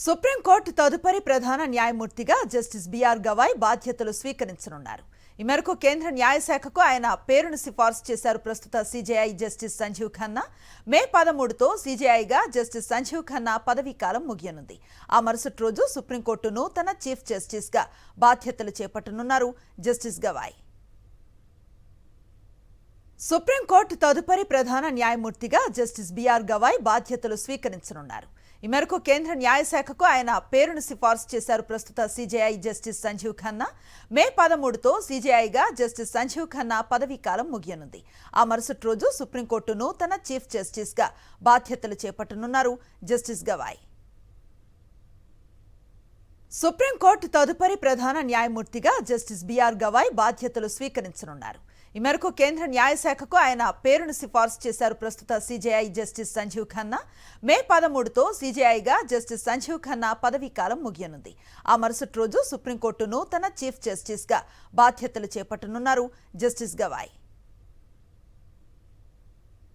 Supreme court తదుపరి ప్రధాన న్యాయమూర్తిగా జస్టిస్ బిఆర్ గవాయ్ బాధ్యతలు స్వీకరించనున్నారు. ఈ మేరకు కేంద్ర న్యాయశాఖకు ఆయన పేరును సిఫార్సు చేశారు. ప్రస్తుత సీజేఐ జస్టిస్ సంజీవ్ ఖన్నా మే 13తో సీజేఐగా జస్టిస్ సంజీవ్ ఖన్నా పదవీకాలం ముగియనుంది. ఆ మరుసటి రోజు సుప్రీంకోర్టు నూతన చీఫ్ జస్టిస్గా బాధ్యతలు చేపట్టనున్నారు జస్టిస్ గవాయ్. సుప్రీంకోర్టు తదుపరి ప్రధాన న్యాయమూర్తిగా జస్టిస్ బిఆర్ గవాయ్ బాధ్యతలు స్వీకరించనున్నారు. ఈ మేరకు కేంద్ర న్యాయశాఖకు ఆయన పేరును సిఫార్సు చేశారు. ప్రస్తుత సీజేఐ జస్టిస్ సంజీవ్ ఖన్నా మే 13తో సీజేఐగా జస్టిస్ సంజీవ్ ఖన్నా పదవీకాలం ముగియనుంది. ఆ మరుసటి రోజు సుప్రీంకోర్టు నూతన చీఫ్ జస్టిస్గా బాధ్యతలు చేపట్టనున్నారు జస్టిస్ గవాయ్. సుప్రీంకోర్టు తదుపరి ప్రధాన న్యాయమూర్తిగా జస్టిస్ బిఆర్ గవాయ్ బాధ్యతలు స్వీకరించనున్నారు. ఈ మేరకు కేంద్ర న్యాయశాఖకు ఆయన పేరును సిఫార్సు చేశారు. ప్రస్తుత సీజేఐ జస్టిస్ సంజీవ్ ఖన్నా మే 13తో సీజేఐగా జస్టిస్ సంజీవ్ ఖన్నా పదవీకాలం ముగియనుంది. ఆ మరుసటి రోజు సుప్రీంకోర్టు నూతన చీఫ్ జస్టిస్గా బాధ్యతలు చేపట్టనున్నారు జస్టిస్ గవాయ్.